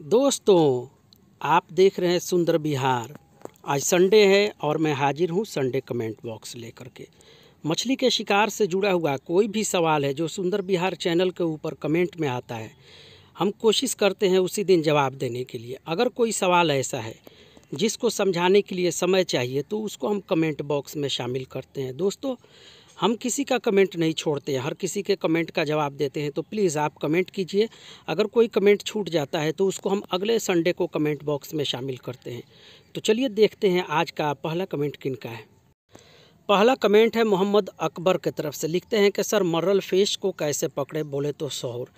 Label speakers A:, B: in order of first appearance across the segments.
A: दोस्तों, आप देख रहे हैं सुंदर बिहार। आज संडे है और मैं हाजिर हूँ संडे कमेंट बॉक्स लेकर के। मछली के शिकार से जुड़ा हुआ कोई भी सवाल है जो सुंदर बिहार चैनल के ऊपर कमेंट में आता है, हम कोशिश करते हैं उसी दिन जवाब देने के लिए। अगर कोई सवाल ऐसा है जिसको समझाने के लिए समय चाहिए तो उसको हम कमेंट बॉक्स में शामिल करते हैं। दोस्तों, हम किसी का कमेंट नहीं छोड़ते हैं, हर किसी के कमेंट का जवाब देते हैं। तो प्लीज़ आप कमेंट कीजिए। अगर कोई कमेंट छूट जाता है तो उसको हम अगले संडे को कमेंट बॉक्स में शामिल करते हैं। तो चलिए देखते हैं आज का पहला कमेंट किन का है। पहला कमेंट है मोहम्मद अकबर की तरफ से। लिखते हैं कि सर मर्रल फिश को कैसे पकड़े, बोले तो शौर।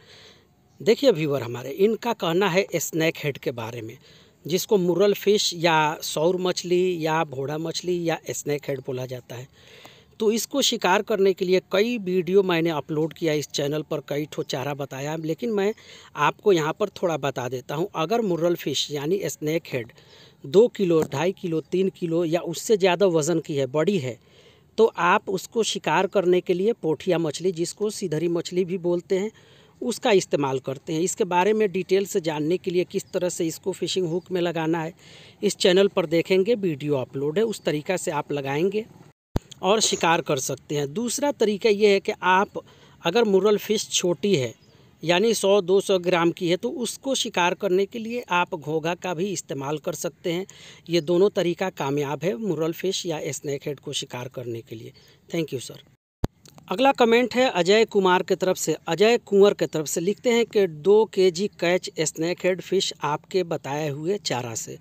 A: देखिए व्यूअर, हमारे इनका कहना है स्नैक हेड के बारे में, जिसको मुर्रल फिश या सौर मछली या भोड़ा मछली या स्नैक हेड बोला जाता है। तो इसको शिकार करने के लिए कई वीडियो मैंने अपलोड किया इस चैनल पर, कई ठो चारा बताया, लेकिन मैं आपको यहाँ पर थोड़ा बता देता हूँ। अगर मुर्रल फिश यानी snake head 2 kilo, 2.5 kilo, 3 kilo या उससे ज़्यादा वज़न की है, बड़ी है, तो आप उसको शिकार करने के लिए पोठिया मछली, जिसको सिधरी मछली भी बोलते हैं, उसका इस्तेमाल करते हैं। इसके बारे में डिटेल से जानने के लिए किस तरह से इसको फिशिंग हुक में लगाना है, इस चैनल पर देखेंगे, वीडियो अपलोड है, उस तरीक़ा से आप लगाएंगे और शिकार कर सकते हैं। दूसरा तरीका ये है कि आप अगर मुर्रल फ़िश छोटी है यानी 100-200 ग्राम की है तो उसको शिकार करने के लिए आप घोंघा का भी इस्तेमाल कर सकते हैं। ये दोनों तरीका कामयाब है मुर्रल फ़िश या स्नैक हेड को शिकार करने के लिए। Thank you sir. अगला कमेंट है अजय कुमार की तरफ से। अजय कुंवर की तरफ से लिखते हैं कि 2 KG catch snake head fish आपके बताए हुए चारा से।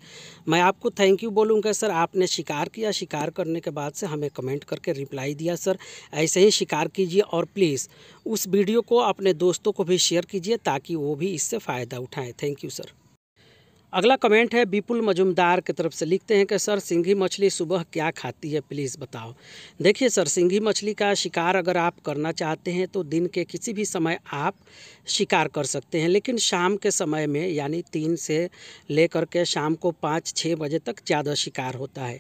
A: मैं आपको थैंक यू बोलूँगा सर, आपने शिकार किया, शिकार करने के बाद से हमें कमेंट करके रिप्लाई दिया। सर ऐसे ही शिकार कीजिए और प्लीज़ उस वीडियो को अपने दोस्तों को भी शेयर कीजिए ताकि वो भी इससे फ़ायदा उठाएँ। Thank you sir. अगला कमेंट है विपुल मजुमदार की तरफ से। लिखते हैं कि सर सिंघी मछली सुबह क्या खाती है, प्लीज़ बताओ। देखिए सर, सिंघी मछली का शिकार अगर आप करना चाहते हैं तो दिन के किसी भी समय आप शिकार कर सकते हैं, लेकिन शाम के समय में यानी 3 से लेकर के शाम को 5-6 बजे तक ज़्यादा शिकार होता है।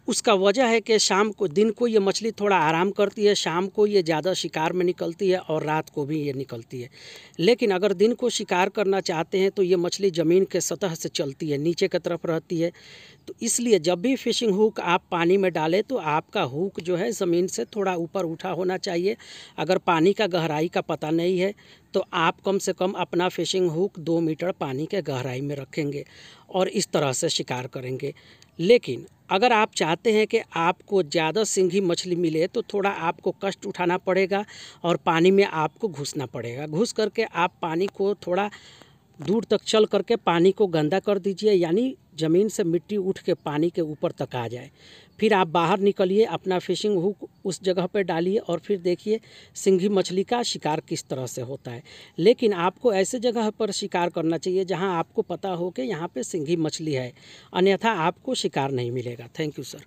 A: उसका वजह है कि शाम को, दिन को ये मछली थोड़ा आराम करती है, शाम को ये ज़्यादा शिकार में निकलती है और रात को भी ये निकलती है। लेकिन अगर दिन को शिकार करना चाहते हैं तो ये मछली ज़मीन के सतह से चलती है, नीचे की तरफ रहती है। तो इसलिए जब भी फिशिंग हुक आप पानी में डालें तो आपका हुक जो है ज़मीन से थोड़ा ऊपर उठा होना चाहिए। अगर पानी का गहराई का पता नहीं है तो आप कम से कम अपना फिशिंग हुक 2 मीटर पानी के गहराई में रखेंगे और इस तरह से शिकार करेंगे। लेकिन अगर आप चाहते हैं कि आपको ज़्यादा सिंघी मछली मिले तो थोड़ा आपको कष्ट उठाना पड़ेगा और पानी में आपको घुसना पड़ेगा। घुस करके आप पानी को थोड़ा दूर तक चल करके पानी को गंदा कर दीजिए, यानी ज़मीन से मिट्टी उठ के पानी के ऊपर तक आ जाए। फिर आप बाहर निकलिए, अपना फिशिंग हुक उस जगह पर डालिए और फिर देखिए सिंघी मछली का शिकार किस तरह से होता है। लेकिन आपको ऐसे जगह पर शिकार करना चाहिए जहां आपको पता हो कि यहाँ पे सिंघी मछली है, अन्यथा आपको शिकार नहीं मिलेगा। Thank you sir.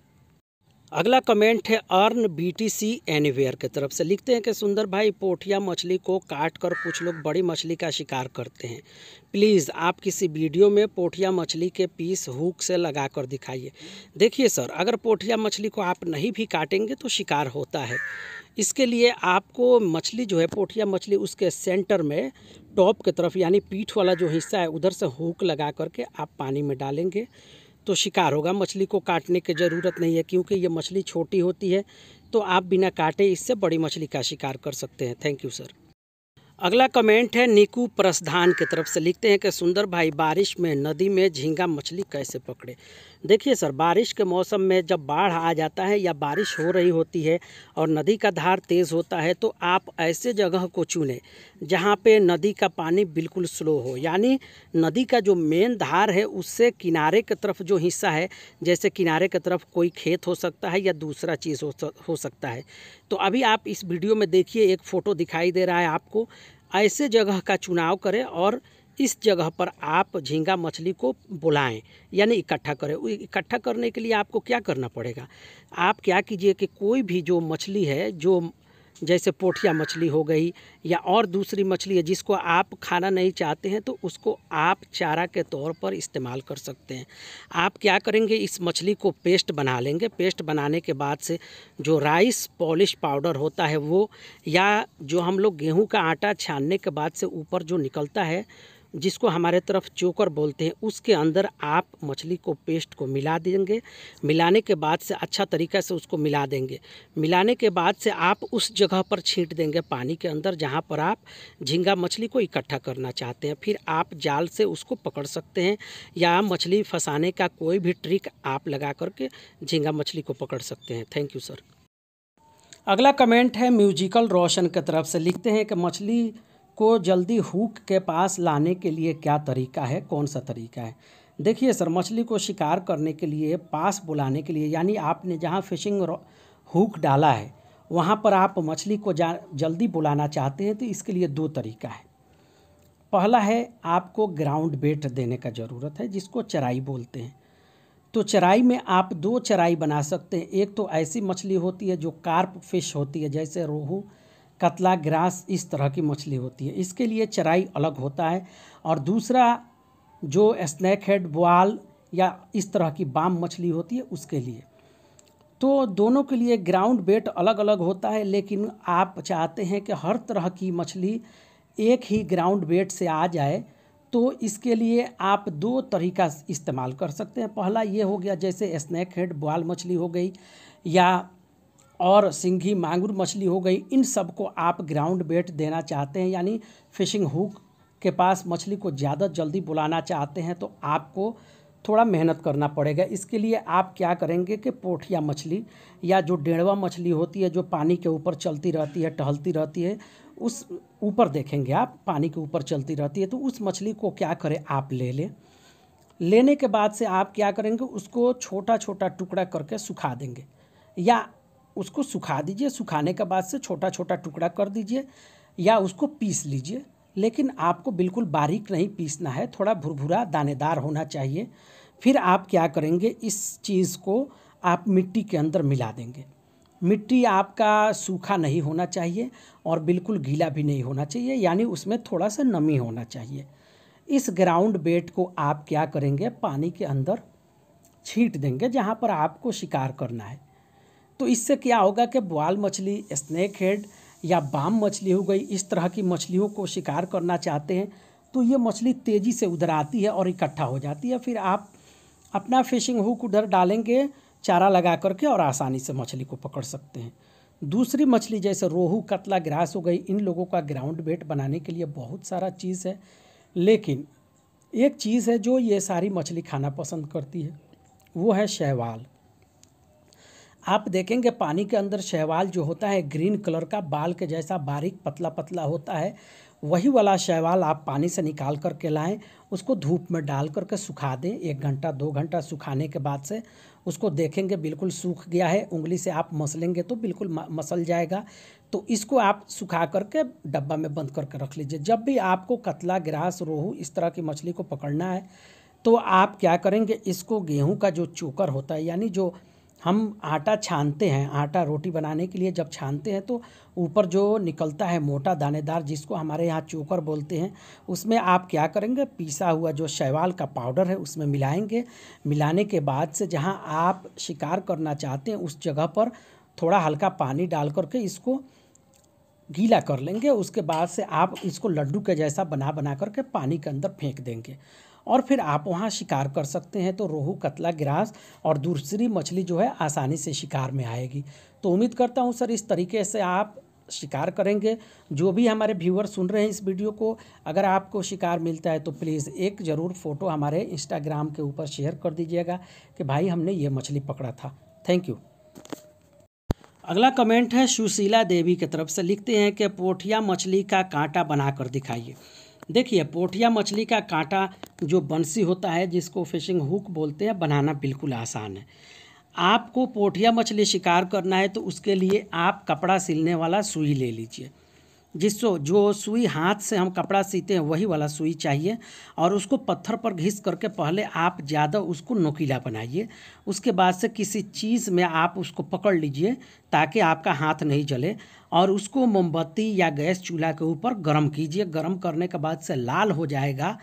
A: अगला कमेंट है अर्न BTC एनीवेयर की तरफ से। लिखते हैं कि सुंदर भाई, पोठिया मछली को काट कर कुछ लोग बड़ी मछली का शिकार करते हैं, प्लीज़ आप किसी वीडियो में पोठिया मछली के पीस हुक से लगा कर दिखाइए। देखिए सर, अगर पोठिया मछली को आप नहीं भी काटेंगे तो शिकार होता है। इसके लिए आपको मछली जो है, पोठिया मछली, उसके सेंटर में टॉप की तरफ यानी पीठ वाला जो हिस्सा है उधर से हुक लगा करके आप पानी में डालेंगे तो शिकार होगा। मछली को काटने की ज़रूरत नहीं है क्योंकि ये मछली छोटी होती है, तो आप बिना काटे इससे बड़ी मछली का शिकार कर सकते हैं। Thank you sir. अगला कमेंट है नीकू प्रसधान की तरफ से। लिखते हैं कि सुंदर भाई, बारिश में नदी में झींगा मछली कैसे पकड़े। देखिए सर, बारिश के मौसम में जब बाढ़ आ जाता है या बारिश हो रही होती है और नदी का धार तेज़ होता है तो आप ऐसे जगह को चुनें जहाँ पे नदी का पानी बिल्कुल स्लो हो, यानी नदी का जो मेन धार है उससे किनारे की तरफ जो हिस्सा है, जैसे किनारे की तरफ कोई खेत हो सकता है या दूसरा चीज़ हो सकता है। तो अभी आप इस वीडियो में देखिए, एक फ़ोटो दिखाई दे रहा है आपको, ऐसे जगह का चुनाव करें और इस जगह पर आप झींगा मछली को बुलाएं, यानी इकट्ठा करें। इकट्ठा करने के लिए आपको क्या करना पड़ेगा, आप क्या कीजिए कि कोई भी जो मछली है, जो जैसे पोठिया मछली हो गई या और दूसरी मछली है जिसको आप खाना नहीं चाहते हैं, तो उसको आप चारा के तौर पर इस्तेमाल कर सकते हैं। आप क्या करेंगे, इस मछली को पेस्ट बना लेंगे। पेस्ट बनाने के बाद से जो राइस पॉलिश पाउडर होता है वो, या जो हम लोग गेहूं का आटा छानने के बाद से ऊपर जो निकलता है जिसको हमारे तरफ चोकर बोलते हैं, उसके अंदर आप मछली को पेस्ट को मिला देंगे। मिलाने के बाद से अच्छा तरीक़ा से उसको मिला देंगे। मिलाने के बाद से आप उस जगह पर छींट देंगे पानी के अंदर जहाँ पर आप झींगा मछली को इकट्ठा करना चाहते हैं। फिर आप जाल से उसको पकड़ सकते हैं या मछली फंसाने का कोई भी ट्रिक आप लगा करके झींगा मछली को पकड़ सकते हैं। Thank you sir. अगला कमेंट है म्यूजिकल रोशन की तरफ से। लिखते हैं कि मछली को जल्दी हुक के पास लाने के लिए क्या तरीका है, कौन सा तरीका है? देखिए सर, मछली को शिकार करने के लिए पास बुलाने के लिए, यानी आपने जहाँ फिशिंग हुक डाला है वहाँ पर आप मछली को जल्दी बुलाना चाहते हैं तो इसके लिए दो तरीका है। पहला है आपको ग्राउंड बेट देने का ज़रूरत है, जिसको चराई बोलते हैं। तो चराई में आप दो चराई बना सकते हैं। एक तो ऐसी मछली होती है जो कार्प फिश होती है, जैसे रोहू, कतला, ग्रास, इस तरह की मछली होती है, इसके लिए चराई अलग होता है। और दूसरा जो स्नैक हेड, बोआल या इस तरह की बाम मछली होती है उसके लिए। तो दोनों के लिए ग्राउंड बेट अलग अलग होता है, लेकिन आप चाहते हैं कि हर तरह की मछली एक ही ग्राउंड बेट से आ जाए, तो इसके लिए आप दो तरीका इस्तेमाल कर सकते हैं। पहला ये हो गया, जैसे स्नैक हेड, बोआल मछली हो गई या और सिंघी, मांगुर मछली हो गई, इन सब को आप ग्राउंड बेट देना चाहते हैं, यानी फिशिंग हुक के पास मछली को ज़्यादा जल्दी बुलाना चाहते हैं, तो आपको थोड़ा मेहनत करना पड़ेगा। इसके लिए आप क्या करेंगे कि पोठिया मछली या जो डेढ़वा मछली होती है, जो पानी के ऊपर चलती रहती है, टहलती रहती है, उस ऊपर देखेंगे आप, पानी के ऊपर चलती रहती है, तो उस मछली को क्या करें आप ले लें। लेने के बाद से आप क्या करेंगे, उसको छोटा छोटा टुकड़ा करके सुखा देंगे, या उसको सुखा दीजिए, सुखाने के बाद से छोटा छोटा टुकड़ा कर दीजिए या उसको पीस लीजिए। लेकिन आपको बिल्कुल बारीक नहीं पीसना है, थोड़ा भुरभुरा दानेदार होना चाहिए। फिर आप क्या करेंगे, इस चीज़ को आप मिट्टी के अंदर मिला देंगे। मिट्टी आपका सूखा नहीं होना चाहिए और बिल्कुल गीला भी नहीं होना चाहिए, यानी उसमें थोड़ा सा नमी होना चाहिए। इस ग्राउंड बेट को आप क्या करेंगे, पानी के अंदर छींट देंगे जहाँ पर आपको शिकार करना है। तो इससे क्या होगा कि बोआल मछली, स्नैक हेड या बाम मछली हो गई, इस तरह की मछलियों को शिकार करना चाहते हैं तो ये मछली तेज़ी से उधर आती है और इकट्ठा हो जाती है। फिर आप अपना फिशिंग हुक उधर डालेंगे चारा लगा करके और आसानी से मछली को पकड़ सकते हैं। दूसरी मछली जैसे रोहू, कतला, ग्रास हो गई, इन लोगों का ग्राउंड बेट बनाने के लिए बहुत सारा चीज़ है, लेकिन एक चीज़ है जो ये सारी मछली खाना पसंद करती है, वो है शैवाल। आप देखेंगे पानी के अंदर शैवाल जो होता है ग्रीन कलर का, बाल के जैसा बारीक पतला पतला होता है, वही वाला शैवाल आप पानी से निकाल करके लाएं, उसको धूप में डाल करके सुखा दें। 1 घंटा 2 घंटा सुखाने के बाद से उसको देखेंगे बिल्कुल सूख गया है, उंगली से आप मसलेंगे तो बिल्कुल मसल जाएगा। तो इसको आप सुखा करके डब्बा में बंद करके रख लीजिए। जब भी आपको कतला, ग्रास, रोहू इस तरह की मछली को पकड़ना है तो आप क्या करेंगे, इसको गेहूँ का जो चोकर होता है, यानी जो हम आटा छानते हैं, आटा रोटी बनाने के लिए जब छानते हैं तो ऊपर जो निकलता है मोटा दानेदार, जिसको हमारे यहाँ चोकर बोलते हैं, उसमें आप क्या करेंगे, पीसा हुआ जो शैवाल का पाउडर है उसमें मिलाएंगे। मिलाने के बाद से जहाँ आप शिकार करना चाहते हैं उस जगह पर थोड़ा हल्का पानी डाल करके इसको गीला कर लेंगे। उसके बाद से आप इसको लड्डू के जैसा बना बना करके पानी के अंदर फेंक देंगे और फिर आप वहाँ शिकार कर सकते हैं। तो रोहू, कतला, ग्रास और दूसरी मछली जो है आसानी से शिकार में आएगी। तो उम्मीद करता हूँ सर इस तरीके से आप शिकार करेंगे। जो भी हमारे व्यूअर सुन रहे हैं इस वीडियो को, अगर आपको शिकार मिलता है तो प्लीज़ एक ज़रूर फ़ोटो हमारे इंस्टाग्राम के ऊपर शेयर कर दीजिएगा कि भाई हमने ये मछली पकड़ा था। Thank you. अगला कमेंट है सुशीला देवी की तरफ से। लिखते हैं कि पोठिया मछली का कांटा बनाकर दिखाइए। देखिए, पोठिया मछली का कांटा जो बंसी होता है, जिसको फिशिंग हुक बोलते हैं, बनाना बिल्कुल आसान है। आपको पोठिया मछली शिकार करना है तो उसके लिए आप कपड़ा सिलने वाला सुई ले लीजिए। जिसको जो सुई हाथ से हम कपड़ा सीते हैं वही वाला सुई चाहिए, और उसको पत्थर पर घिस करके पहले आप ज़्यादा उसको नोकीला बनाइए। उसके बाद से किसी चीज़ में आप उसको पकड़ लीजिए ताकि आपका हाथ नहीं जले, और उसको मोमबत्ती या गैस चूल्हा के ऊपर गर्म कीजिए। गर्म करने के बाद से लाल हो जाएगा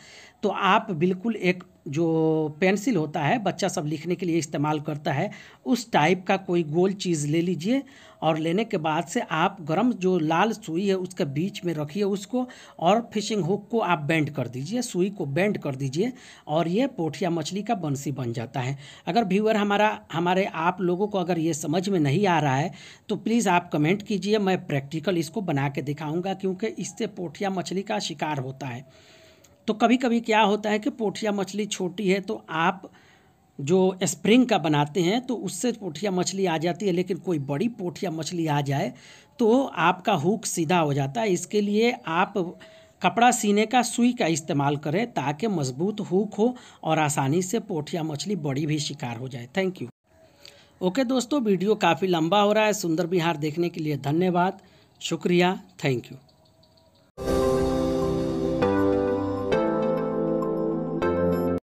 A: तो आप बिल्कुल एक जो पेंसिल होता है बच्चा सब लिखने के लिए इस्तेमाल करता है, उस टाइप का कोई गोल चीज़ ले लीजिए और लेने के बाद से आप गरम जो लाल सुई है उसके बीच में रखिए उसको, और फिशिंग हुक को आप बेंड कर दीजिए, सुई को बेंड कर दीजिए और ये पोठिया मछली का बंसी बन जाता है। अगर व्यूअर हमारे आप लोगों को अगर ये समझ में नहीं आ रहा है तो प्लीज़ आप कमेंट कीजिए, मैं प्रैक्टिकल इसको बना के दिखाऊंगा, क्योंकि इससे पोठिया मछली का शिकार होता है। तो कभी कभी क्या होता है कि पोठिया मछली छोटी है तो आप जो स्प्रिंग का बनाते हैं तो उससे पोठिया मछली आ जाती है, लेकिन कोई बड़ी पोठिया मछली आ जाए तो आपका हुक सीधा हो जाता है। इसके लिए आप कपड़ा सीने का सुई का इस्तेमाल करें ताकि मजबूत हुक हो और आसानी से पोठिया मछली बड़ी भी शिकार हो जाए। Thank you. ओके दोस्तों, वीडियो काफ़ी लंबा हो रहा है। सुंदर विहार देखने के लिए धन्यवाद, शुक्रिया, थैंक यू।